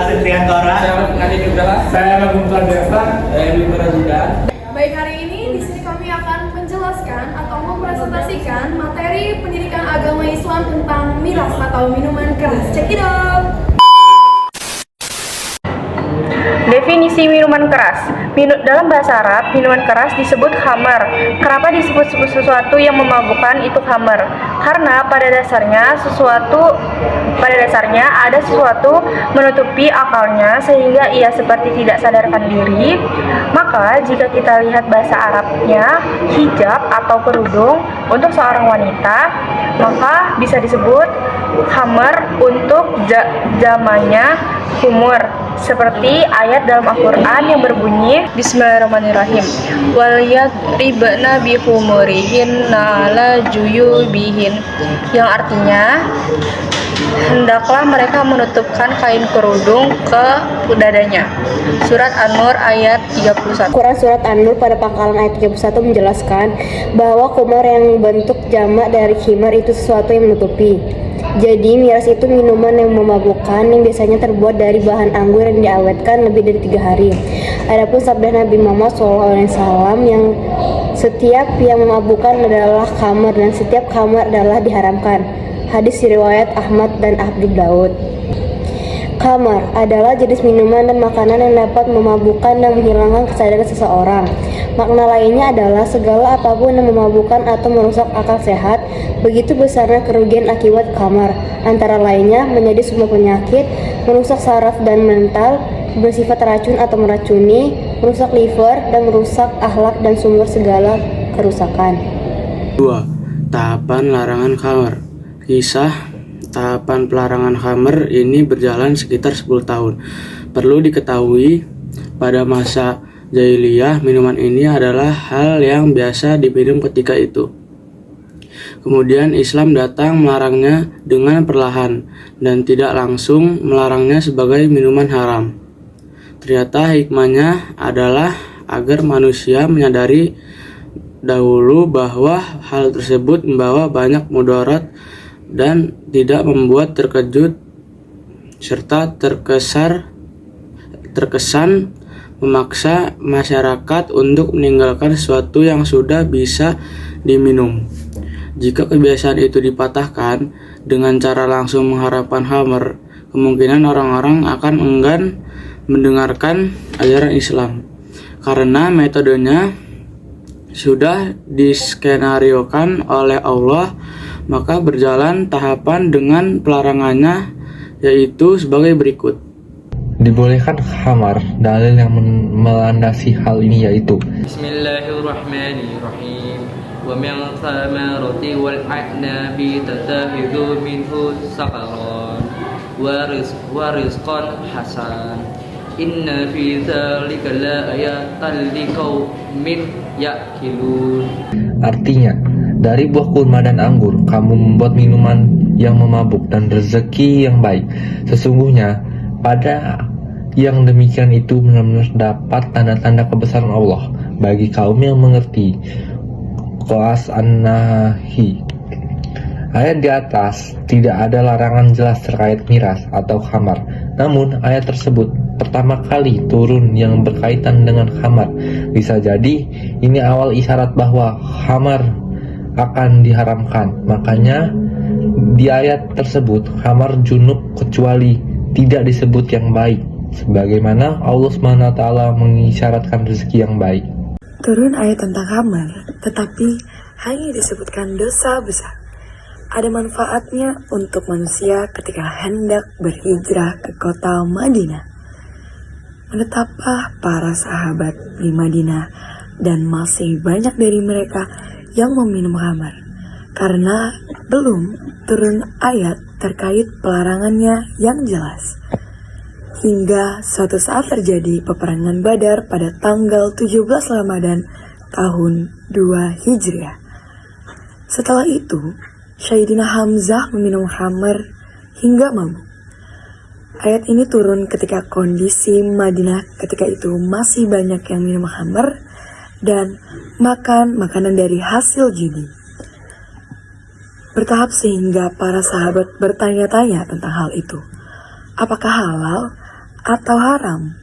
Arif Triantara. Saya Arif Ngadi Nugraha. Saya Agung Sanjasa. Saya Bima Razudan. Baik, hari ini di sini kami akan menjelaskan atau mempresentasikan materi pendidikan agama Islam tentang miras atau minuman keras. Check it out. Definisi minuman keras. Dalam bahasa Arab, minuman keras disebut khamar. Kenapa disebut sesuatu yang memabukkan itu khamar? Karena pada dasarnya ada sesuatu menutupi akalnya sehingga ia seperti tidak sadarkan diri. Maka jika kita lihat bahasa Arabnya hijab atau kerudung untuk seorang wanita, maka bisa disebut khamar untuk zamannya khumur. Seperti ayat dalam Al-Quran yang berbunyi Bismillahirrahmanirrahim, wal yadribna bihumurihinna ala juyubihin, yang artinya hendaklah mereka menutupkan kain kerudung ke dadanya. Surat An-Nur ayat 31. Quran Surat An-Nur pada pangkalan ayat 31 menjelaskan bahwa khumar yang bentuk jamak dari khimar itu sesuatu yang menutupi. Jadi miras itu minuman yang memabukkan yang biasanya terbuat dari bahan anggur yang diawetkan lebih dari 3 hari. Adapun sabda Nabi Muhammad SAW yang setiap yang memabukkan adalah khamar dan setiap khamar adalah diharamkan. Hadis riwayat Ahmad dan Abu Daud. Khamar adalah jenis minuman dan makanan yang dapat memabukkan dan menghilangkan kesadaran seseorang. Makna lainnya adalah segala apapun yang memabukkan atau merusak akal sehat. Begitu besarnya kerugian akibat khamar, antara lainnya menjadi sumber penyakit, merusak saraf dan mental, bersifat racun atau meracuni, merusak liver, dan merusak akhlak dan sumber segala kerusakan. 2. Tahapan larangan khamar. Kisah tahapan pelarangan khamar ini berjalan sekitar 10 tahun. Perlu diketahui, pada masa jahiliyah minuman ini adalah hal yang biasa diminum ketika itu. Kemudian Islam datang melarangnya dengan perlahan dan tidak langsung melarangnya sebagai minuman haram. Ternyata hikmahnya adalah agar manusia menyadari dahulu bahwa hal tersebut membawa banyak mudarat dan tidak membuat terkejut serta terkesan memaksa masyarakat untuk meninggalkan sesuatu yang sudah bisa diminum. Jika kebiasaan itu dipatahkan dengan cara langsung mengharapkan khamar, kemungkinan orang-orang akan enggan mendengarkan ajaran Islam karena metodenya sudah diskenariokan oleh Allah. Maka berjalan tahapan dengan pelarangannya, yaitu sebagai berikut. Dibolehkan khamar. Dalil yang melandasi hal ini yaitu Bismillahirrahmanirrahim. Wa min thamarati wal a'nabi tatakhidhu minhu sakaran wa rizqan hasan. Inna fi dzalika la ayatan liqaumin ya'qilun. Artinya, dari buah kurma dan anggur kamu membuat minuman yang memabuk dan rezeki yang baik. Sesungguhnya pada yang demikian itu benar-benar dapat tanda-tanda kebesaran Allah bagi kaum yang mengerti. Qas An-Nahi. Ayat di atas tidak ada larangan jelas terkait miras atau khamar. Namun ayat tersebut pertama kali turun yang berkaitan dengan khamar. Bisa jadi ini awal isyarat bahwa khamar akan diharamkan. Makanya di ayat tersebut khamar junub kecuali tidak disebut yang baik, sebagaimana Allah SWT mengisyaratkan rezeki yang baik. Turun ayat tentang khamar, tetapi hanya disebutkan dosa besar. Ada manfaatnya untuk manusia ketika hendak berhijrah ke kota Madinah. Menetaplah para sahabat di Madinah dan masih banyak dari mereka yang meminum khamar, karena belum turun ayat terkait pelarangannya yang jelas. Hingga suatu saat terjadi peperangan Badar pada tanggal 17 Ramadan tahun 2 Hijriah. Setelah itu, Sayyidina Hamzah meminum khamar hingga mabuk. Ayat ini turun ketika kondisi Madinah ketika itu masih banyak yang minum khamar dan makan makanan dari hasil judi. Bertahap sehingga para sahabat bertanya-tanya tentang hal itu. Apakah halal atau haram?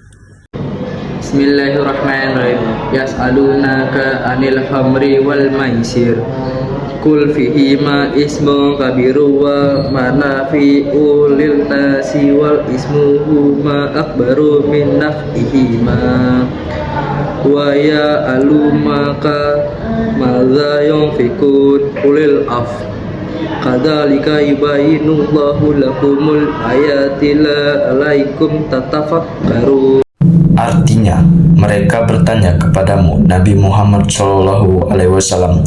Bismillahirrahmanirrahim. Yas'alunaka 'anil khamri wal maisir. Qul fihima ismun kabiru wa manafi'u lil nasi wal ismuhuma akbaru min naf'ihima. Wa ya'alumaka madza yunfikun qulil af. Kadzalika yubayyinullahu lakumul ayati la'alaikum tatafakkarun. Artinya, mereka bertanya kepadamu Nabi Muhammad SAW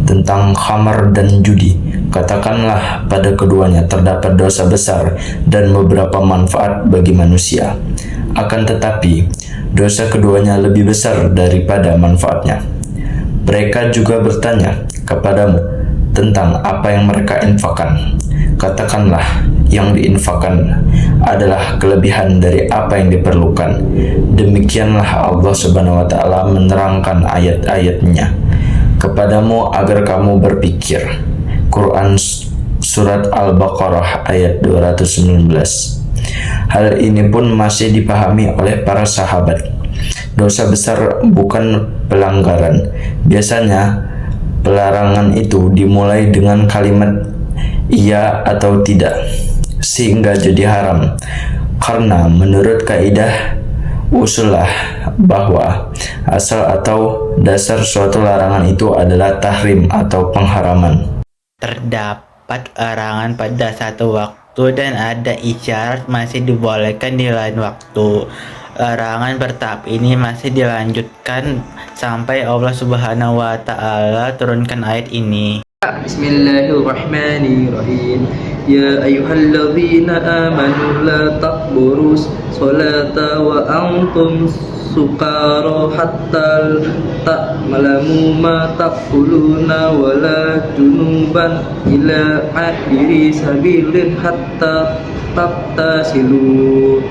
tentang khamar dan judi. Katakanlah, pada keduanya terdapat dosa besar dan beberapa manfaat bagi manusia. Akan tetapi, dosa keduanya lebih besar daripada manfaatnya. Mereka juga bertanya kepadamu tentang apa yang mereka infakkan. Katakanlah, yang diinfakkan adalah kelebihan dari apa yang diperlukan. Demikianlah Allah Subhanahu wa Ta'ala menerangkan ayat-ayatnya kepadamu agar kamu berpikir. Quran Surat Al-Baqarah ayat 219. Hal ini pun masih dipahami oleh para sahabat. Dosa besar bukan pelanggaran. Biasanya pelarangan itu dimulai dengan kalimat iya atau tidak, sehingga jadi haram. Karena menurut kaidah usulah bahwa asal atau dasar suatu larangan itu adalah tahrim atau pengharaman. Terdapat larangan pada satu waktu dan ada isyarat masih dibolehkan di lain waktu. Larangan bertahap ini masih dilanjutkan sampai Allah Subhanahu wa Ta'ala turunkan ayat ini. Bismillahirrahmanirrahim. Ya ayyuhalladzina amanu la taqburus salata wa antum sukara hatta ta'lamu ma taquluna wa la junuban ila akhiri sabilin hatta taqtasilu.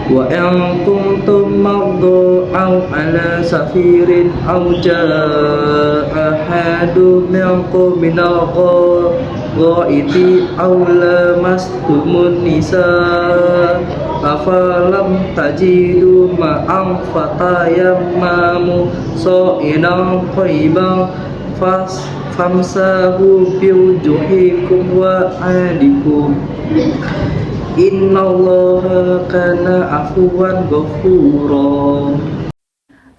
Wa in kuntum mardu aw ala safirin aw jaa ahadun minkum minal ghaiti aw lamastumun nisaa afalam tajidu ma'am fatayammamu sa'idan thayyiban famsahu biwujuhikum wa adikum. Innallaha kana afuwan ghafura.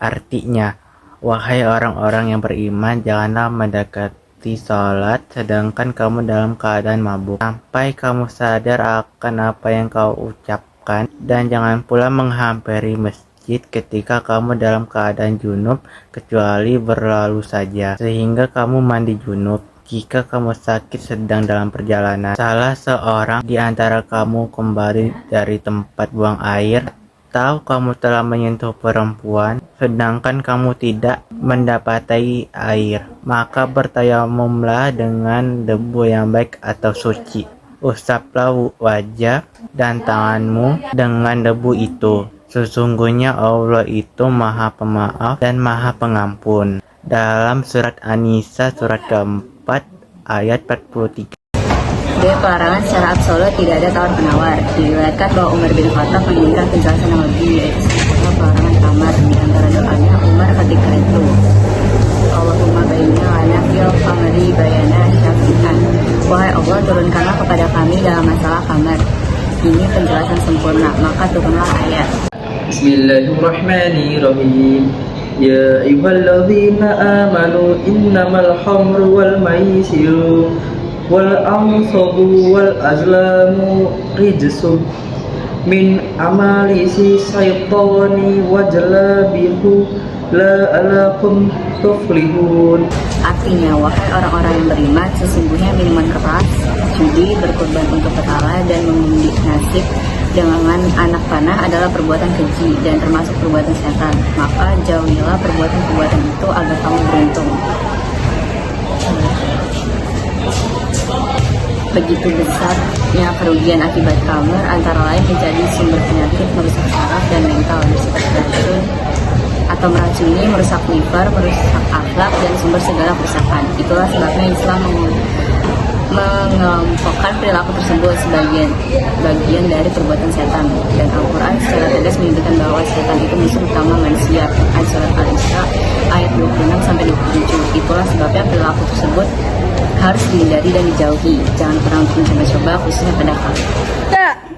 Artinya, wahai orang-orang yang beriman, janganlah mendekati salat sedangkan kamu dalam keadaan mabuk sampai kamu sadar akan apa yang kau ucapkan, dan jangan pula menghampiri masjid ketika kamu dalam keadaan junub kecuali berlalu saja sehingga kamu mandi junub. Jika kamu sakit sedang dalam perjalanan, salah seorang di antara kamu kembali dari tempat buang air, atau kamu telah menyentuh perempuan, sedangkan kamu tidak mendapati air, maka bertayamumlah dengan debu yang baik atau suci. Usaplah wajah dan tanganmu dengan debu itu. Sesungguhnya Allah itu Maha Pemaaf dan Maha Pengampun. Dalam surat An-Nisa surat keempat ayat 43. Dari pelarangan secara absolut tidak ada tawar-penawar. Diriwayatkan bahwa Umar bin Khattab menginginkan penjelasan yang lebih, yaitu seputar pelarangan kamar. Di antara doanya Umar ketika itu, Allahumma bayyina lana fil khamri bayana syafi'an. Wahai Allah, turunkanlah kepada kami dalam masalah kamar ini penjelasan sempurna. Maka turunlah ayat. Bismillahirrahmanirrahim. Ya ayyuhalladzina amanu innamal khamru wal maisiru wal ansabu wal azlamu rijsum min amali syaitani wajlabihu la'alakum tuflihun. Artinya, wahai orang-orang yang beriman, sesungguhnya minuman keras, judi, berkorban untuk berhala, dan mengundi nasib dengan anak panah adalah perbuatan keji dan termasuk perbuatan setan. Maka jauhilah perbuatan-perbuatan itu agar kamu beruntung. Begitu besarnya kerugian akibat khamr, antara lain menjadi sumber penyakit, merusak saraf dan mental, bersifat racun atau meracuni, merusak liver, merusak akhlak, dan sumber segala kerusakan. Itulah sebabnya Islam mengelompokkan perilaku tersebut sebagai bagian dari perbuatan setan, dan Al-Quran secara tegas menyebutkan bahwa setan itu musuh utama manusia. Ayat surat Al-Isra ayat 26-27. Itulah sebabnya perilaku tersebut harus dihindari dan dijauhi. Jangan pernah untuk mencoba-coba, khususnya pada kamu.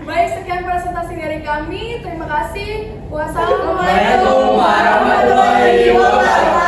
Baik, sekian presentasi dari kami. Terima kasih. Wassalamualaikum warahmatullahi wabarakatuh.